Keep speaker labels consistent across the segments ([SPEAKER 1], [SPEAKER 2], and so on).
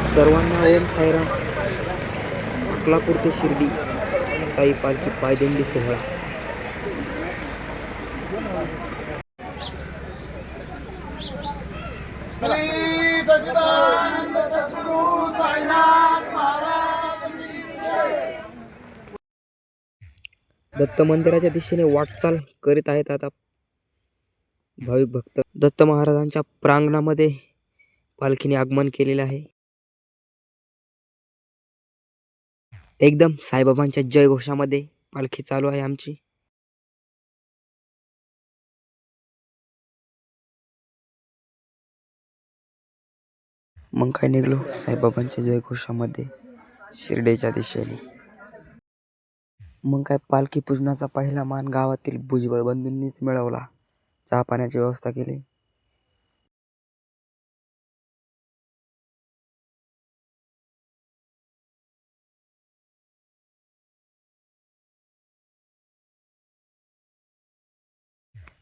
[SPEAKER 1] सर्वांना ओम साईराम. अकलापूर ते शिर्डी साई पालखी पायदिंडी सोहळा.
[SPEAKER 2] श्री सच्चिदानंद सद्गुरु साईनाथ महाराज की जय.
[SPEAKER 1] दत्त मंदिराच्या दिशेने वाटचाल करीत आहेत आता भाविक भक्त. दत्त महाराजांच्या प्रांगणामध्ये पालखीने आगमन केलेले आहे. एकदम साईबाबांच्या जयघोषामध्ये पालखी चालू आहे आमची. मग काय निघलो साईबाबांच्या जयघोषामध्ये शिर्डीच्या दिशेने. मग काय पालखी पूजनाचा पहिला मान गावातील भुजबळ बंधूंनीच मिळवला. चहा पाण्याची व्यवस्था केली.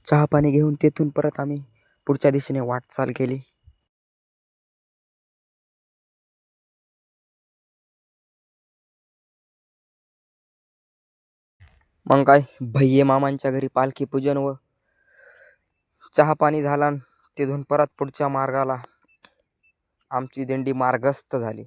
[SPEAKER 1] चहा पाणी घेऊन तेथून परत आम्ही पुढच्या दिशेने वाटचाल केली. मग काय भैये मामांच्या घरी पालखी पूजन व चहा पाणी झाला. तिथून परत पुढच्या मार्गाला आमची दिंडी मार्गस्थ झाली.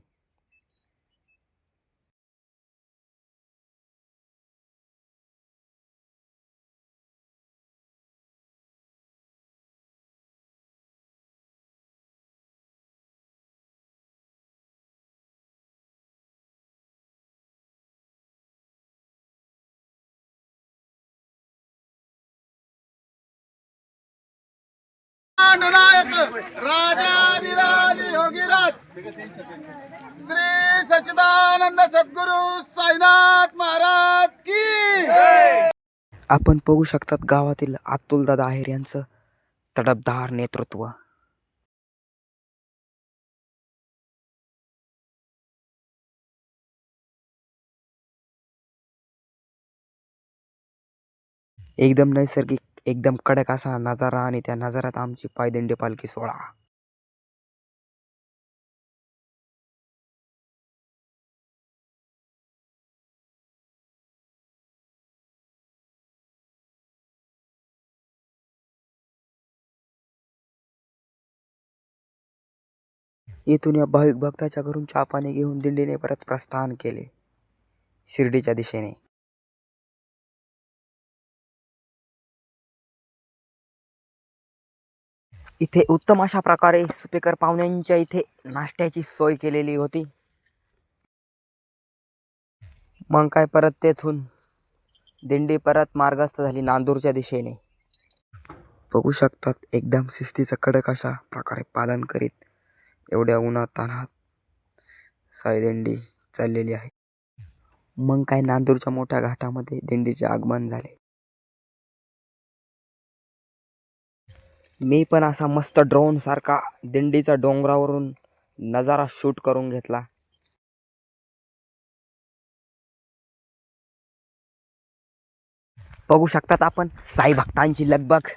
[SPEAKER 2] नायक राजाधिराज योगीराज श्री सच्चिदानंद सद्गुरु साईनाथ महाराज की जय.
[SPEAKER 1] आपण बघू शकतात गावातील अतुलदादा आहेर यांचं तडफदार नेतृत्व. एकदम नैसर्गिक, एकदम कडक असा नजारा आणि त्या नजारात आमची पायदिंडी पालखी सोहळा. इथून या भाविक भक्ताच्या घरून चहा पाणी घेऊन दिंडीने परत प्रस्थान केले शिर्डीच्या दिशेने. इथे उत्तम अशा प्रकारे सुपेकर पाहुण्यांच्या इथे नाश्त्याची सोय केलेली होती. मग काय परत तेथून दिंडी परत मार्गस्थ झाली नांदूरच्या दिशेने. बघू शकतात एकदम शिस्तीचं कडक अशा प्रकारे पालन करीत एवढ्या उन्हात तान्हात साई दिंडी चाललेली आहे. मग काय नांदूरच्या मोठ्या घाटामध्ये दिंडीचे आगमन झाले. मी पण असा मस्त ड्रोन सारखा दिंडीचा डोंगरावरून नजारा शूट करून घेतला. बघू शकतात आपण साई भक्तांची लगबग.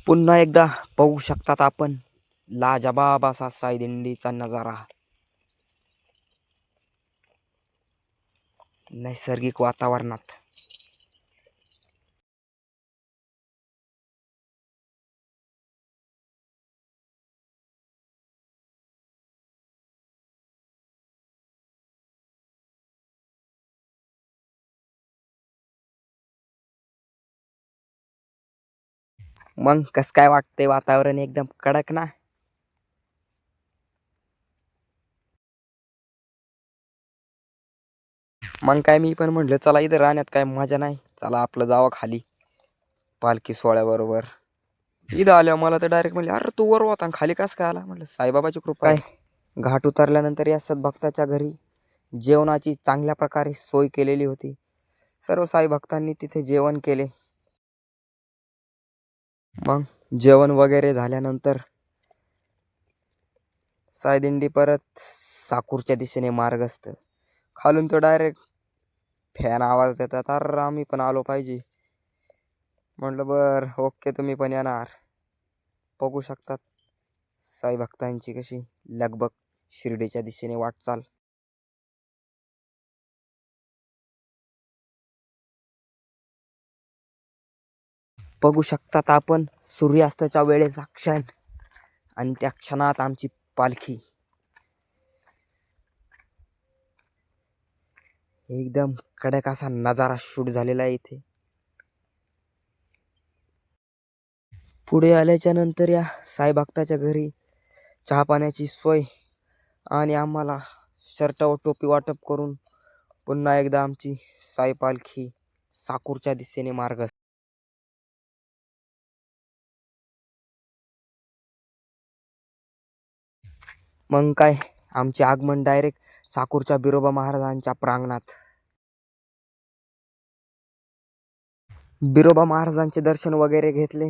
[SPEAKER 1] पुन्हा एकदा बघू शकतात आपण लाजबाब असा साई दिंडीचा नजारा. नैसर्गिक वातावरणात. मग कस काय वाटते वातावरण एकदम कडक ना. मग काय मी पण म्हटलं चला इथं राहण्यात काय मजा नाही, चला आपलं जावं खाली पालखी सोहळ्याबरोबर. इथं आल्या मला तर डायरेक्ट म्हणले अरे तू वर होता खाली कस काय आला. म्हटलं साईबाबाची कृपा आहे. घाट उतरल्यानंतर या सद्भक्ताच्या घरी जेवणाची चांगल्या प्रकारे सोय केलेली होती. सर्व साई भक्तांनी तिथे जेवण केले. मग जेवण वगैरे झाल्यानंतर साईदिंडी परत साकूरच्या दिशेने मार्गस्थ. खालून तो डायरेक्ट फॅन आवाज देतात, तर आम्ही पण आलो पाहिजे. म्हटलं बर ओके, तुम्ही पण येणार. बघू शकतात साई भक्तांची कशी लगबग शिर्डीच्या दिशेने वाटचाल. बघू शकतात आपण सूर्यास्ताच्या वेळेचा क्षण, आणि त्या क्षणात आमची पालखी एकदम कडक असा नजारा शूट झालेला आहे इथे. पुढे आल्याच्या नंतर या साई भक्ताच्या घरी चहा पाण्याची सोय आणि आम्हाला शर्ट व टोपी वाटप करून पुन्हा एकदा आमची साई पालखी साकूरच्या दिशेने मार्ग. मग काय, आमचे आगमन डायरेक्ट साकूरच्या बिरोबा महाराजांच्या प्रांगणात. बिरोबा महाराजांचे दर्शन वगैरे घेतले.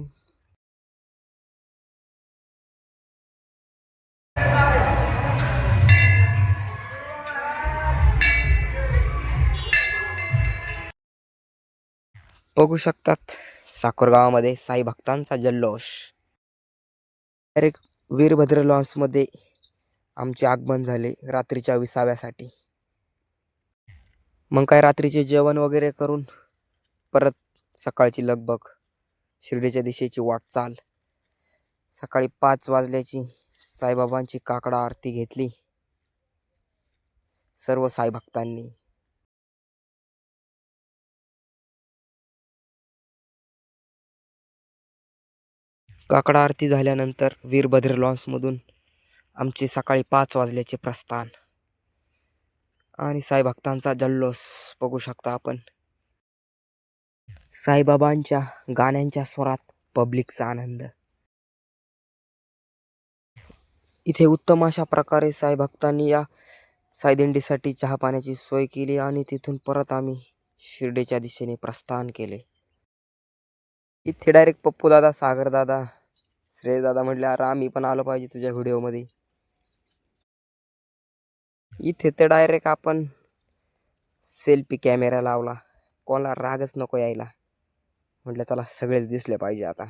[SPEAKER 1] बघू शकतात साकोर गावामध्ये साई भक्तांचा जल्लोष. डायरेक्ट वीरभद्र लॉन्समध्ये आमचे आगमन झाले रात्रीच्या विसाव्यासाठी. मग काय, रात्रीचे जेवण वगैरे करून परत सकाळची लगबग शिर्डीच्या दिशेची वाटचाल. सकाळी 5 वाजल्याची साईबाबांची काकडा आरती घेतली सर्व साई भक्तांनी. काकडा आरती झाल्यानंतर वीरभद्र लॉन्समधून आमचे सकाळी 5 वाजल्याचे प्रस्थान आणि साई भक्तांचा जल्लोष बघू शकता आपण. साईबाबांच्या गाण्यांच्या स्वरात पब्लिकचा आनंद. इथे उत्तम अशा प्रकारे साई भक्तांनी या साईदिंडीसाठी चहा पाण्याची सोय केली आणि तिथून परत आम्ही शिर्डीच्या दिशेने प्रस्थान केले. इथे डायरेक्ट पप्पू दादा, सागर दादा, श्रेय दादा म्हटले अरे आम्ही पण आलो पाहिजे तुझ्या व्हिडिओमध्ये. इथे तर डायरेक्ट आपण सेल्फी कॅमेरा लावला, कोणाला रागच नको यायला. म्हटलं चला सगळेच दिसले पाहिजे आता.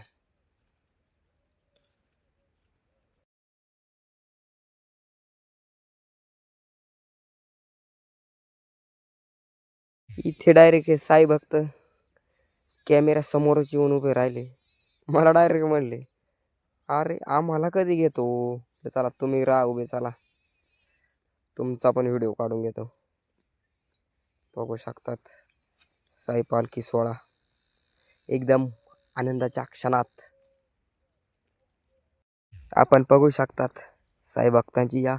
[SPEAKER 1] इथे डायरेक्ट हे साई भक्त कॅमेरा समोरच येऊन उभे राहिले. मला डायरेक्ट म्हणले अरे आम्हाला कधी घेतो. चला तुम्ही राहा उभे, चला तुमचा पण व्हिडिओ काढून घेतो. बघू शकतात साई पालखी सोहळा एकदम आनंदाच्या क्षणात. आपण बघू शकतात साई भक्तांची या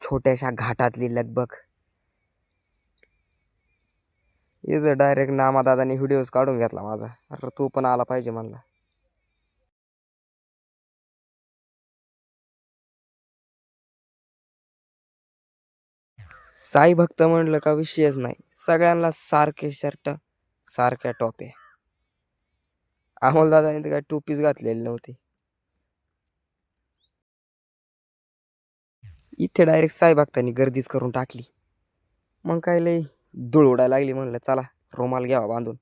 [SPEAKER 1] छोट्याशा घाटातली लगबग. इथं डायरेक्ट नामादादाने व्हिडिओज काढून घेतला माझा. अरे तू पण आला पाहिजे म्हणला. साई भक्त म्हणलं का विषयच नाही, सगळ्यांना सारखे शर्ट सारख्या टोप्या. अमोल दादाने तर काय टोपीच घातलेली नव्हती. इथे डायरेक्ट साई भक्तांनी गर्दीच करून टाकली. मग काय लई धूळ उडायला लागली. म्हणलं चला रुमाल घ्यावा बांधून.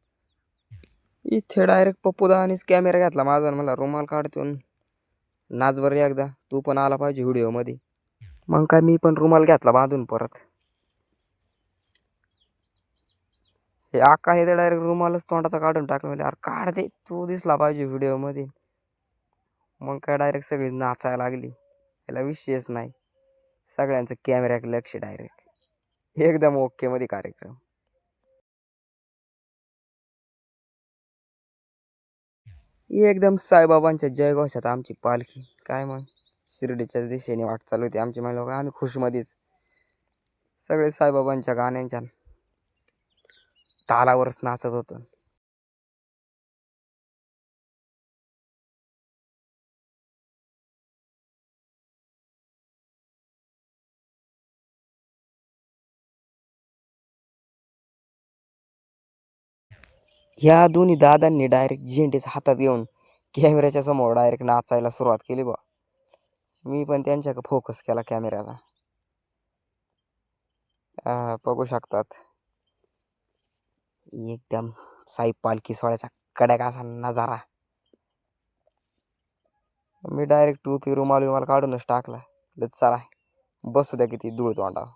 [SPEAKER 1] इथे डायरेक्ट पप्पूदानीच कॅमेरा घातला माझा, मला रुमाल काढतो नाच बरं एकदा, तू पण आला पाहिजे व्हिडिओमध्ये. मग काय मी पण रुमाल घेतला बांधून परत. हे आकाने तर डायरेक्ट रुमालच तोंडाचा काढून टाकला. म्हणजे अरे काढ दे, तू दिसला पाहिजे व्हिडिओमध्ये. मग काय डायरेक्ट सगळी नाचायला लागली. याला विषयच नाही, सगळ्यांचं कॅमेऱ्याकडे लक्ष डायरेक्ट एकदम ओके मध्ये कार्यक्रम. एकदम साईबाबांच्या जयघोषात आमची पालखी काय मग शिर्डीच्या दिशेने वाटचाल होती आमची. म्हणलं आम्ही खुशमध्येच सगळे साईबाबांच्या गाण्यांच्या तालावरच नाचत होतो. ह्या दोन्ही दादांनी डायरेक्ट झेंडेच हातात घेऊन कॅमेऱ्याच्या समोर डायरेक्ट नाचायला सुरुवात केली बा. मी पण त्यांच्याकडे फोकस केला कॅमेऱ्याचा. बघू शकतात एकदम साई पालखी सोहळ्याचा कडक असा नजारा. मी डायरेक्ट टोपी रुमाल काढूनच टाकला. चला बसू द्या किती धूळ तोंडावर.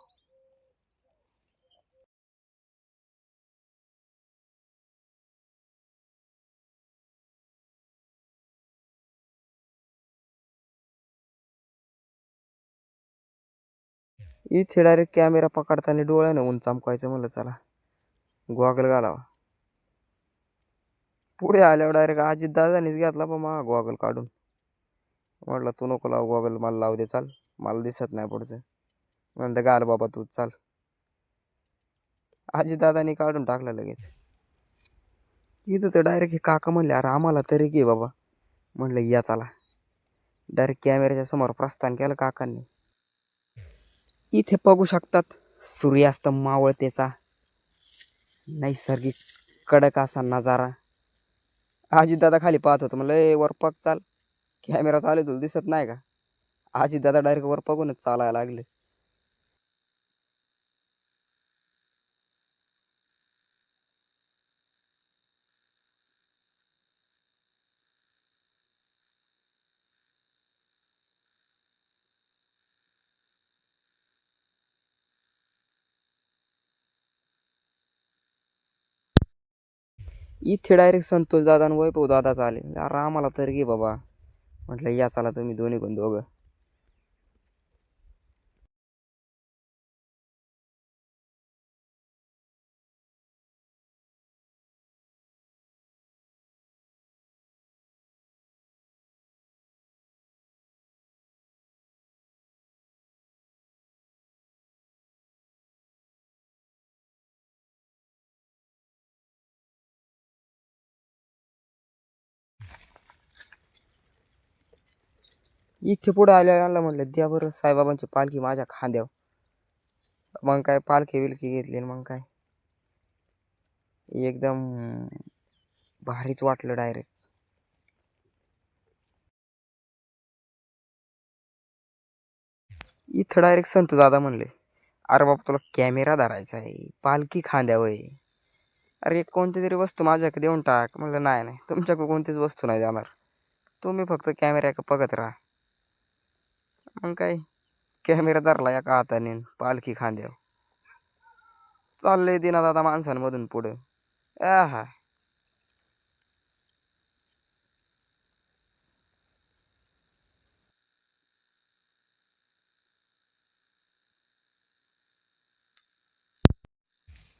[SPEAKER 1] इथे डायरेक्ट कॅमेरा पकडताना डोळ्यानं ऊन चमकायचं म्हणलं चला गॉगल घालावा. पुढे आल्यावर डायरेक्ट अजित दादानीच घेतला बा मा गॉगल काढून. म्हटलं तू नको लाव गॉगल, मला लावू दे चाल, मला दिसत नाही पुढचं. म्हणलं घाल बाबा तू चाल. अजित दादानी काढून टाकलं लगेच. इथं तर डायरेक्ट हे काका म्हणले अरे आम्हाला तरी घे बाबा. म्हणलं या चला. डायरेक्ट कॅमेऱ्याच्या समोर प्रस्थान केलं काकांनी. इथे बघू शकतात सूर्यास्त मावळतेचा नैसर्गिक कडक असा नजारा. अजितदादा खाली पाहत होतो, म्हणलं ए वर पग चाल, कॅमेरा चालू तुला दिसत नाही का. अजितदादा डायरेक्ट वर बघूनच चालायला लागले. इथे डायरेक्ट संतोष दादा आणि वैभव दादाच आले. अरे आम्हाला तर घे बाबा. म्हटलं या चला तुम्ही दोन्ही कोण दोघं. इथे पुढे आल्या म्हटलं द्या बरं साईबाबांची पालखी माझ्या खांद्यावर. मग काय पालखी बिलखी घेतली मग काय एकदम भारीच वाटलं डायरेक्ट. इथं डायरेक्ट संत दादा म्हणले अरे बाबा तुला कॅमेरा धरायचा आहे, पालखी खांद्यावर आहे. अरे कोणती तरी वस्तू माझ्याकडे देऊन टाक. म्हणलं नाही नाही तुमच्याकडे कोणतीच वस्तू नाही देणार, तुम्ही फक्त कॅमेऱ्याकडे बघत राहा. मग काय कॅमेरा धरला एका हाताने, पालखी खांद्यावर चाललंय दिना दादा माणसांमधून पुढं. हा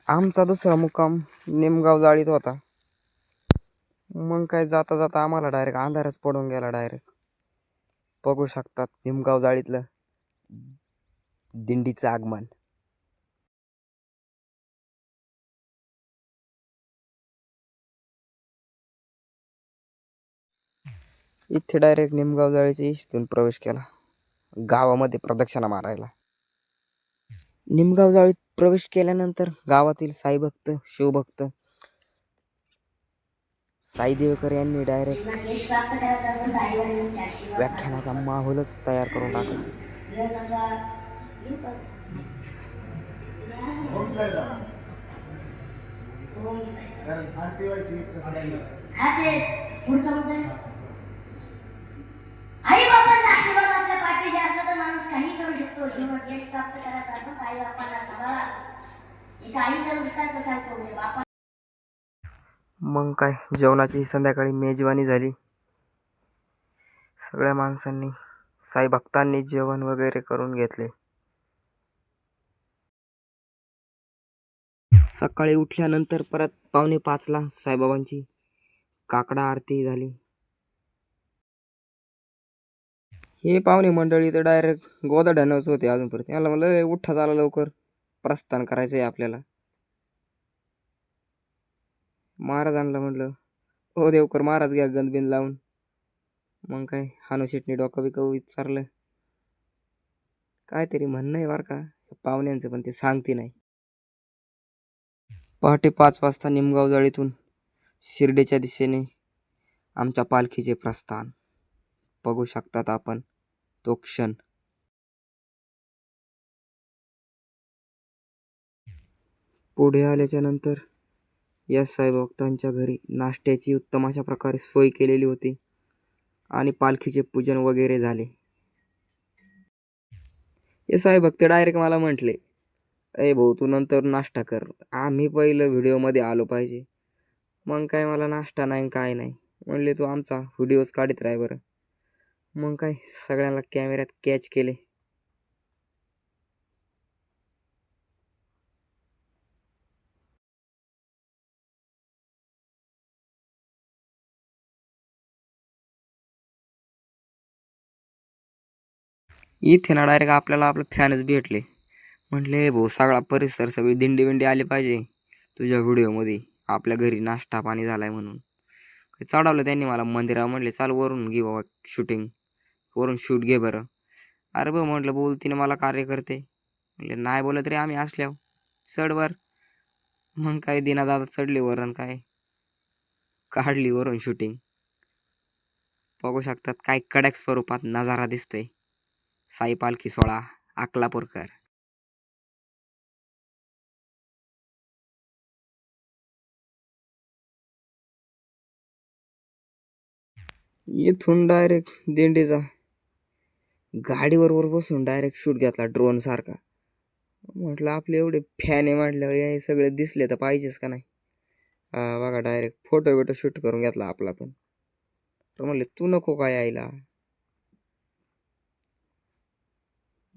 [SPEAKER 1] आमचा दुसरा मुक्काम निमगाव जाळीत होता. मग काय जाता जाता आम्हाला डायरेक्ट अंधारच पडून गेला डायरेक्ट. बघू शकतात निमगाव जाळीतलं दिंडीचं आगमन. इथे डायरेक्ट निमगाव जाळीच्या इथून प्रवेश केला गावामध्ये प्रदक्षिणा मारायला. निमगाव जाळीत प्रवेश केल्यानंतर गावातील साईभक्त शिवभक्त साई देवकर यांनी डायरेक्ट व्याख्यानाचा माहोलच तयार करून टाकला.
[SPEAKER 3] आई बाबांचा आशीर्वाद आपल्या पाठीशी असला तर माणूस काही करू शकतो. जीवनात यश प्राप्त करायचं असं आई बापांना सांभाळा. एका आईचा दृष्टांत सांगतो म्हणजे बापा.
[SPEAKER 1] मग काय जेवणाची संध्याकाळी मेजवानी झाली. सगळ्या माणसांनी साई भक्तांनी जेवण वगैरे करून घेतले. सकाळी उठल्यानंतर परत 4:45ला साईबाबांची काकडा आरती झाली. हे पाहुणे मंडळी तर डायरेक्ट गोदाड्यानंच होते अजूनपर्यंत. याला म्हणलं उठा झाला लवकर, प्रस्थान करायचं आहे आपल्याला. महाराजांना म्हणलं हो देवकर महाराज घ्या गंदबिंद लावून. मग काय हानू शेटणी डोकं बिकं विचारलं. काहीतरी म्हणणं आहे बरं का पाहुण्यांचं, पण ते सांगते नाही. पहाटे 5 वाजता निमगाव जाळीतून शिर्डीच्या दिशेने आमच्या पालखीचे प्रस्थान. बघू शकतात आपण तो क्षण. पुढे आल्याच्या नंतर या साईभक्तांच्या घरी नाश्त्याची उत्तम अशा प्रकारे सोय केलेली होती आणि पालखीचे पूजन वगैरे झाले. हे साईभक्त डायरेक्ट मला म्हटले, अय भाऊ तू नंतर नाश्ता कर, आम्ही पहिलं व्हिडिओमध्ये आलो पाहिजे. मग काय मला नाश्ता नाही काय नाही. म्हणले तू आमचा व्हिडिओज काढत राह बरं. मग काय सगळ्यांना कॅमेऱ्यात कॅच केले. इथे ना डायरेक्ट आपल्याला आपलं फॅनच भेटले. म्हटले भाऊ सगळा परिसर सगळी दिंडी विंडी आली पाहिजे तुझ्या व्हिडिओमध्ये, आपल्या घरी नाश्ता पाणी झालाय म्हणून. चढवलं त्यांनी मला मंदिरा. म्हटले चाल वरून घे बाबा शूटिंग, वरून शूट घे बरं. अरे भाऊ म्हटलं बोलतीने मला कार्य करते. म्हटले नाही बोलत रे आम्ही असल्यावर, चढवर. मग काय दिना दादा चढली वरून, काय काढली वरून शूटिंग. बघू शकतात काय कडक स्वरूपात नजारा दिसतोय साई पालखी सोहळा अकलापूरकर. इथून डायरेक्ट दिंडीचा गाडीवर बसून डायरेक्ट शूट घेतला ड्रोन सारखा. म्हटलं आपले एवढे फॅन आहे म्हटलं हे सगळे दिसले तर पाहिजेच का नाही. बघा डायरेक्ट फोटो बिटो शूट करून घेतला आपला पण. तर म्हणले तू नको काय यायला.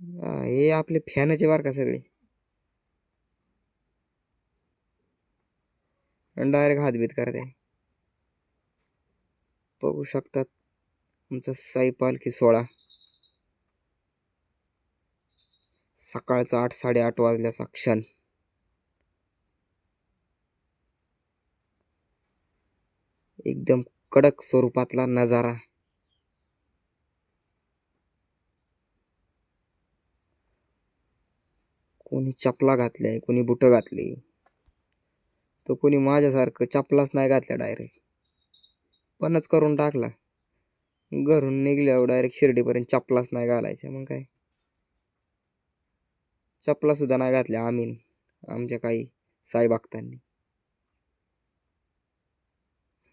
[SPEAKER 1] हे आपले फॅनचे बार का सगळे. डायरेक्ट हातबीत करते. बघू शकतात आमचा साई पालखी सोहळा. सकाळचा 8-8:30 वाजल्याचा क्षण. एकदम कडक स्वरूपातला नजारा. कोणी चपला घातल्या, कोणी बुट घातली, तर कोणी माझ्यासारखं चपलाच नाही घातल्या, डायरेक्ट पणच करून टाकला. घरून निघल्यावर डायरेक्ट शिर्डीपर्यंत चपलाच नाही घालायच्या. मग काय चपला सुद्धा नाही घातल्या आम्ही आमच्या काही साई भक्तांनी.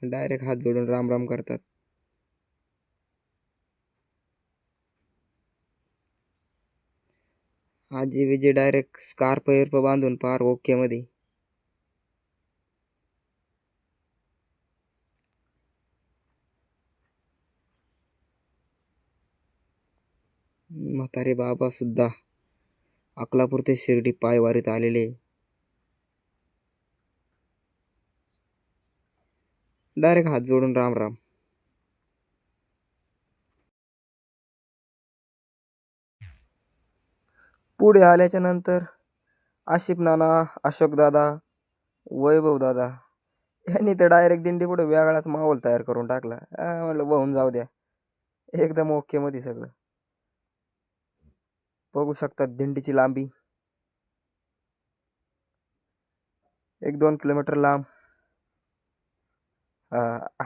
[SPEAKER 1] डायरेक्ट हात जोडून राम राम करतात. आजी विजय डायरेक्ट स्कार्प एअरप बांधून पार ओके मध्ये. म्हातारे बाबा सुद्धा अकलापूर ते शिर्डी पायवारीत आलेले. डायरेक्ट हात जोडून राम राम. पुढे आल्याच्या नंतर आशिफ नाना, अशोक दादा, वैभव दादा यांनी तर डायरेक्ट दिंडी पुढे वेगळाच माहोल तयार करून टाकला. म्हटलं वाहून जाऊ द्या, एकदम ओके मध्ये सगळं. बघू शकतात दिंडीची लांबी 1-2 किलोमीटर लांब.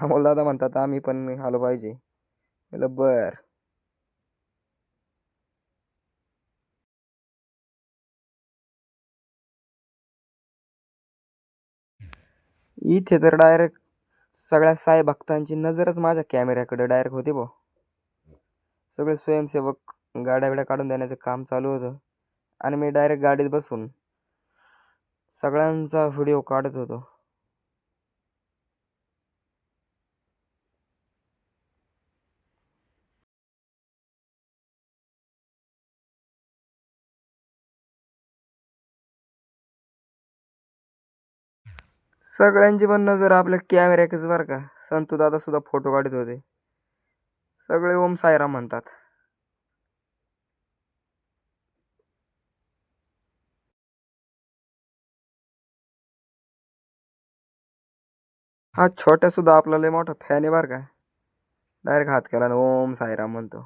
[SPEAKER 1] अमोल दादा म्हणतात आम्ही पण आलो पाहिजे. म्हटलं बर. इथे तर डायरेक्ट सगळ्या साई भक्तांची नजरच माझ्या कॅमेऱ्याकडे डायरेक्ट होती भाऊ. सगळे स्वयंसेवक गाड्या बिड्या काढून देण्याचं काम चालू होतं आणि मी डायरेक्ट गाडीत बसून सगळ्यांचा व्हिडिओ काढत होतो. सगळ्यांची पण नजर आपल्या कॅमेऱ्याकच बरं का. संतू दादा सुद्धा फोटो काढत होते. सगळे ओम साईराम म्हणतात. हा छोट्या सुद्धा आपला लय मोठा फॅन आहे बरं का. डायरेक्ट हात केला आणि ओम साईराम म्हणतो.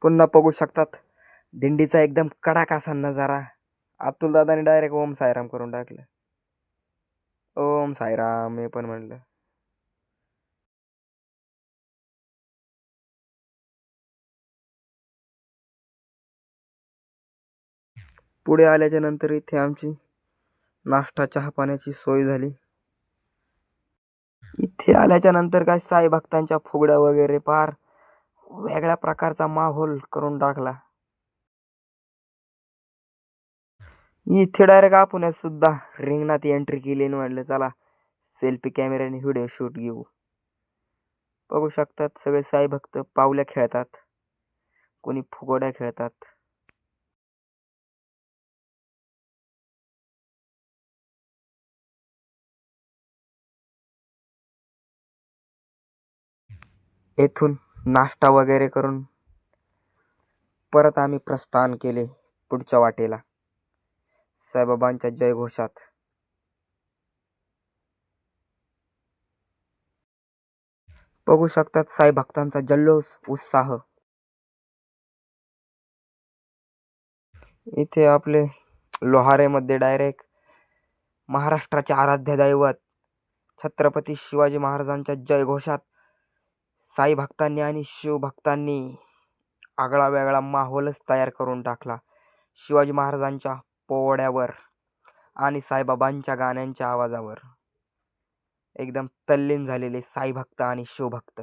[SPEAKER 1] पुन्हा बघू शकतात दिंडीचा एकदम कडाक असा नजारा. अतुल दादाने डायरेक्ट ओम साईराम करून टाकलं. ओम साईराम मी पण म्हणलं. पुढे आल्याच्या नंतर इथे आमची नाश्ता चहा पाण्याची सोय झाली. इथे आल्याच्या नंतर काय साई भक्तांच्या फुगड्या वगैरे फार वेगळ्या प्रकारचा माहोल करून टाकला. इथे डायरेक्ट आपण सुद्धा रिंगणात एंट्री केली आणि म्हणलं चला सेल्फी कॅमेऱ्याने व्हिडिओ शूट घेऊ. बघू शकतात सगळे साई भक्त पावल्या खेळतात, कोणी फुगड्या खेळतात. येथून नाश्ता वगैरे करून परत आम्ही प्रस्थान केले पुढच्या वाटेला साईबाबांच्या जयघोषात. बघू शकतात साई भक्तांचा जल्लोष उत्साह. इथे आपले लोहारेमध्ये डायरेक्ट महाराष्ट्राचे आराध्य दैवत छत्रपती शिवाजी महाराजांच्या जयघोषात साई भक्तांनी आणि शिवभक्तांनी आगळा वेगळा माहोलच तयार करून टाकला. शिवाजी महाराजांच्या पोवाड्यावर आणि साईबाबांच्या गाण्यांच्या आवाजावर एकदम तल्लीन झालेले साई भक्त आणि शिवभक्त.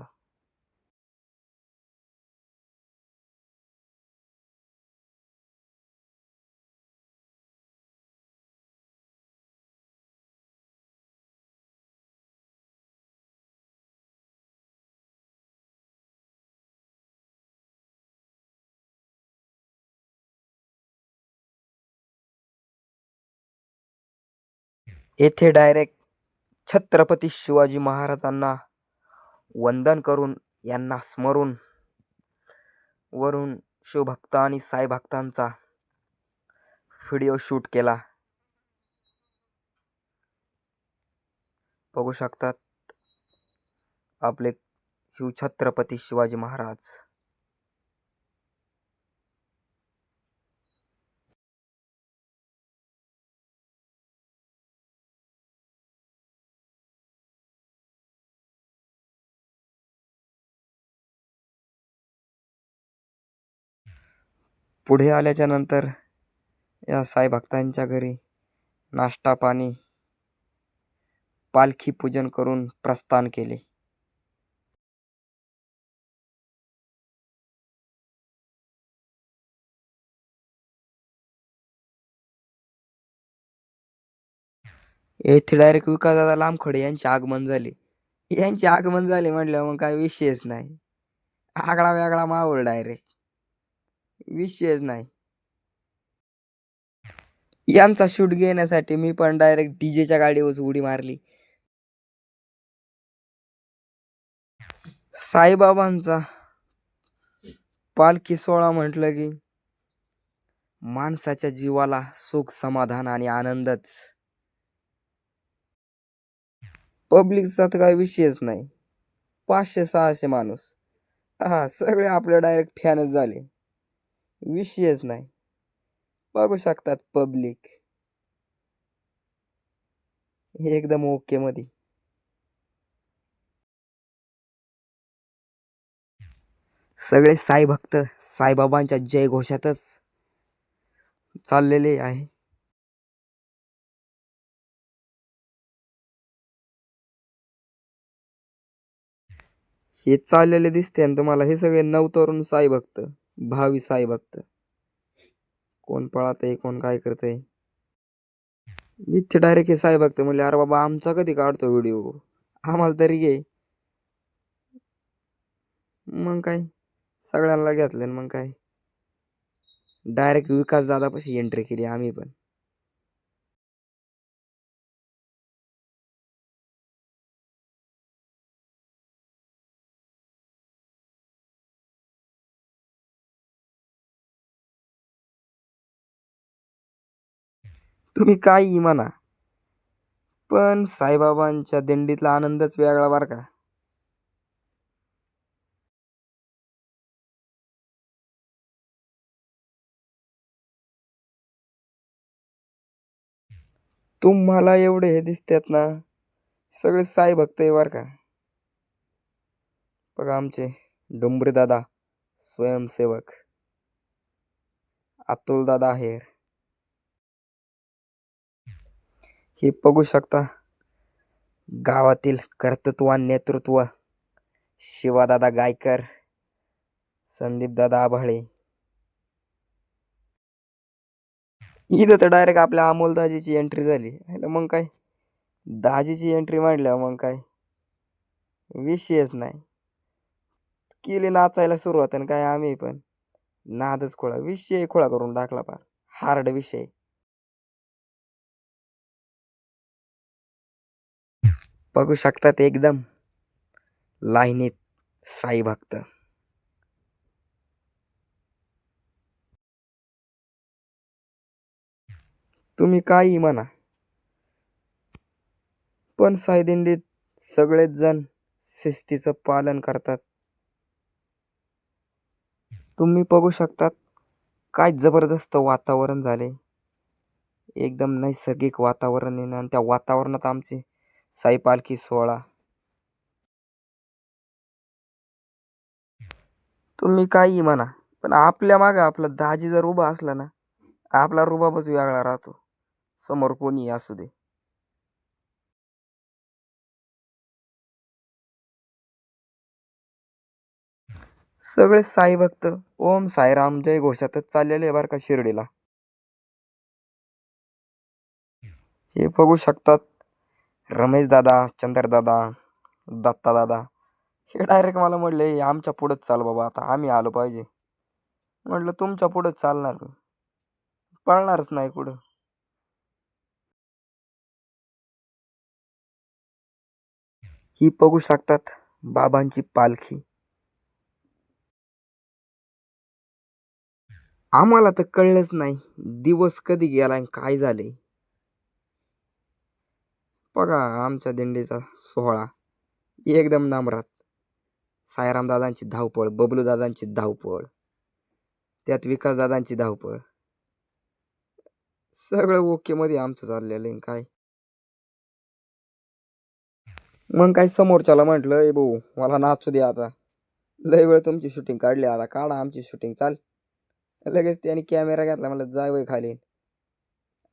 [SPEAKER 1] येथे डायरेक्ट छत्रपती शिवाजी महाराजांना वंदन करून यांना स्मरून वरून शिवभक्त आणि साई भक्तांचा व्हिडिओ शूट केला. बघू शकतात आपले शिवछत्रपती शिवाजी महाराज. पुढे आल्याच्या नंतर या साई भक्तांच्या घरी नाश्ता पाणी पालखी पूजन करून प्रस्थान केले. येथे डायरेक्ट विकासदादा लांबखडे यांचे आगमन झाले. यांचे आगमन झाले म्हटलं मग काय विषयच नाही. आगळा वेगळा माहोल डायरेक्ट विषयच नाही. यांचा शूट घेण्यासाठी मी पण डायरेक्ट डीजेच्या गाडीवर उडी मारली. साईबाबांचा पालखी सोहळा म्हटलं की माणसाच्या जीवाला सुख समाधान आणि आनंदच. पब्लिकचा तर काही विषयच नाही. 500-600 माणूस हा सगळे आपले डायरेक्ट फॅनच झाले. विषयच नाही. बघू शकतात पब्लिक हे एकदम ओके मध्ये. सगळे साई भक्त साईबाबांच्या जयघोषातच चाललेले आहे. हे चाललेले दिसते ना तुम्हाला, हे सगळे नवतरुण साई भक्त, भावी साई भक्त. कोण पळत आहे कोण काय करतंय. इथे डायरेक्ट हे साई भक्त म्हणले अरे बाबा आमचा कधी काढतो व्हिडिओ, आम्हाला तरी घे. मग काय सगळ्यांना घेतलं मग काय डायरेक्ट विकास दादापाशी एंट्री केली आम्ही पण. तुम्ही काही म्हणा पण साईबाबांच्या दिंडीतला आनंदच वेगळा बरं का. तुम्हाला एवढे हे दिसतात ना, सगळे साई भक्त आहे बरं का. बघा आमचे डुंबरे दादा स्वयंसेवक, अतुल दादा आहेर. हे बघू शकता गावातील कर्तृत्व नेतृत्व, शिवादादा गायकर, संदीप दादा आभाळे. इथं तर डायरेक्ट आपल्या अमोल दाजीची एंट्री झाली. हायला मग काय, दाजीची एंट्री मांडल्यावर मग काय विषयच नाही. केली नाचायला सुरुवात आणि काय आम्ही पण नादच खोळा, विषय खोळा करून टाकला पार, हार्ड विषय. बघू शकतात एकदम लाईनीत साई भक्त. तुम्ही काही म्हणा, पण साई दिंडीत सगळेच जण शिस्तीचं पालन करतात. तुम्ही बघू शकतात काय जबरदस्त वातावरण झाले. एकदम नैसर्गिक वातावरण आहे ना, आणि त्या वातावरणात आमची साई पालखी सोहळा. तुम्ही काही म्हणा, पण आपल्या मागं आपला दाजी जर उभा असला ना, आपला रुबाबच वेगळा राहतो, समोर कोणी असू दे. सगळे साई भक्त ओम साईराम जय घोषातच चाललेले आहे बरं का शिर्डीला. हे बघू शकतात रमेश दादा, चंद्र दादा, दत्ता दादा. हे डायरेक्ट मला म्हणले आमच्या पुढंच चाल बाबा, आता आम्ही आलो पाहिजे. म्हटलं तुमच्या पुढंच चालणार मी, पळणारच नाही कुठं. ही बघू शकतात बाबांची पालखी. आम्हाला तर कळलंच नाही दिवस कधी गेला आणि काय झाले. बघा आमच्या दिंडीचा सोहळा एकदम नामरात. सायराम दादांची धावपळ, बबलू दादांची धावपळ, त्यात विकास दादांची धावपळ, सगळं ओके मध्ये आमचं चाललेलं आहे. काय मग काय समोरच्याला म्हटलं ए भाऊ मला नाचू दे आता, लय वेळ तुमची शूटिंग काढली, आता काढा आमची शूटिंग चाल. लगेच त्याने कॅमेरा घेतला, मला जाय वय खाली.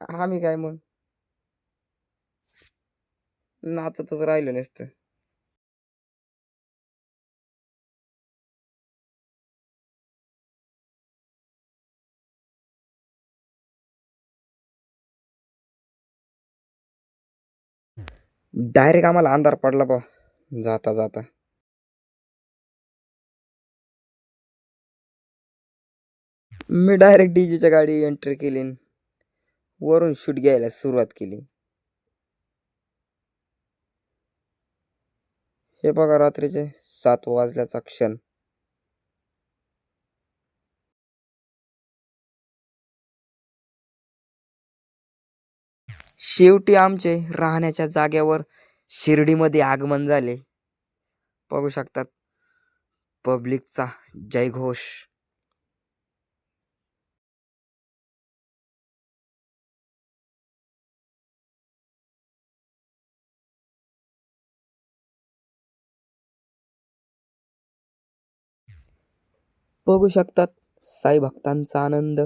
[SPEAKER 1] आम्ही काय मग नाचतच राहिलो नसतं. डायरेक्ट आम्हाला अंधार पडला बा जाता जाता. मी डायरेक्ट डीजेच्या गाडी एंट्री केली, वरून शूट घ्यायला सुरुवात केली. हे बघा रात्रीचे 7 वाजल्याचा क्षण. शेवटी आमचे राहण्याच्या जागेवर शिर्डीमध्ये आगमन झाले. बघू शकतात पब्लिकचा जयघोष. बघू शकतात साई भक्तांचा आनंद.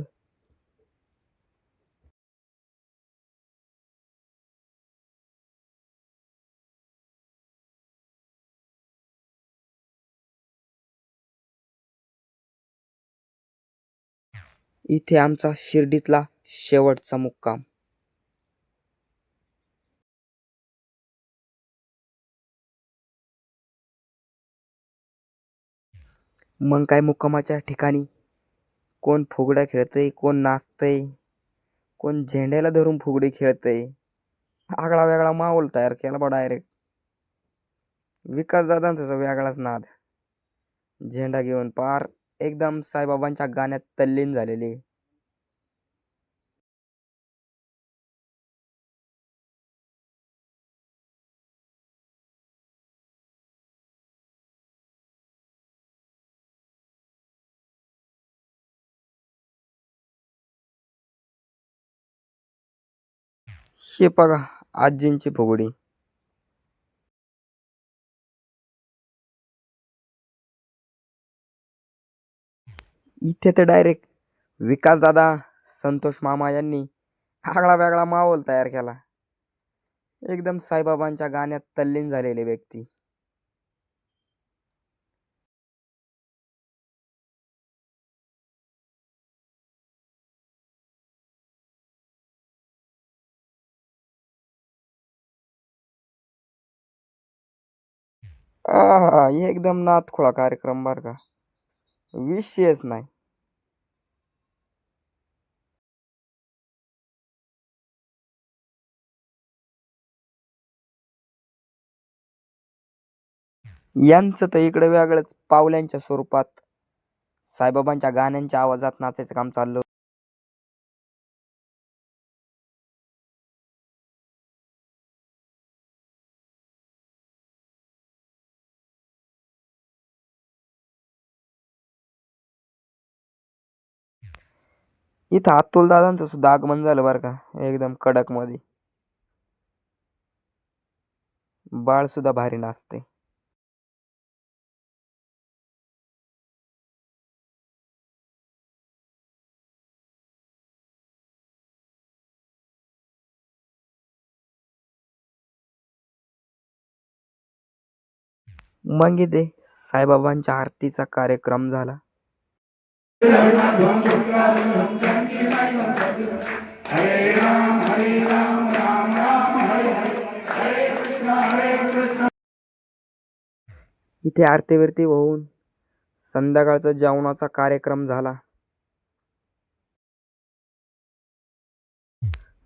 [SPEAKER 1] इथे आमचा शिर्डीतला शेवटचा मुक्काम. मग काय मुक्कामाच्या ठिकाणी कोण फुगड्या खेळतय, कोण नाचतय, कोण झेंड्याला धरून फुगडी खेळतय. आगळा वेगळा माहोल तयार केला बा डायरेक्ट. विकास दादांचा वेगळाच नाद, झेंडा घेऊन पार एकदम साईबाबांच्या गाण्यात तल्लीन झालेले. हे बघा आजींची फुगडी. इथे तर डायरेक्ट विकासदादा संतोष मामा यांनी आगळा वेगळा माहोल तयार केला. एकदम साईबाबांच्या गाण्यात तल्लीन झालेले व्यक्ती. हे एकदम नादखुळा कार्यक्रम बर का, विषयच नाही. यांचं तर इकडे वेगळंच पावल्यांच्या स्वरूपात साईबाबांच्या गाण्यांच्या आवाजात नाचायचं काम चाललं. इथं अतुल दादांचं सुद्धा आगमन झालं बरं का, एकदम कडक मध्ये. बाळ सुद्धा भारी नाचते. मग इथे साईबाबांच्या आरतीचा कार्यक्रम झाला. इथे आरतीवरती होऊन संध्याकाळचा जेवणाचा कार्यक्रम झाला.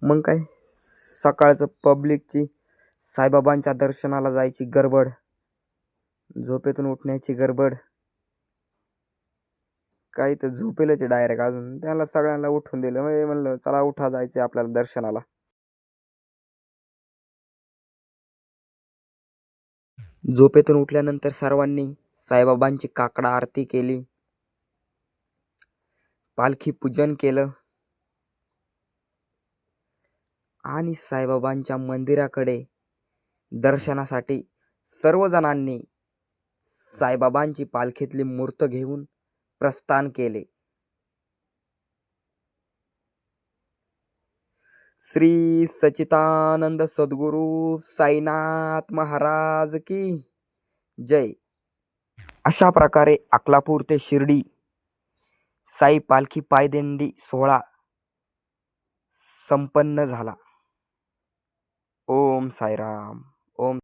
[SPEAKER 1] मग काय सकाळचं पब्लिकची साईबाबांच्या दर्शनाला जायची गडबड, झोपेतून उठण्याची गडबड. काही तर झोपेलच डायरेक्ट, अजून त्याला सगळ्यांना उठून दिलं. म्हणलं चला उठा, जायचे आपल्याला दर्शनाला. झोपेतून उठल्यानंतर सर्वांनी साईबाबांची काकडा आरती केली, पालखी पूजन केलं आणि साईबाबांच्या मंदिराकडे दर्शनासाठी सर्वजणांनी साईबाबांची पालखीतली मूर्त घेऊन प्रस्थान केले. श्री सच्चिदानंद सद्गुरु साईनाथ महाराज की जय. अशा प्रकारे अकलापूर ते शिर्डी साई पालखी पायदिंडी सोहळा संपन्न झाला. ओम साईराम. ओम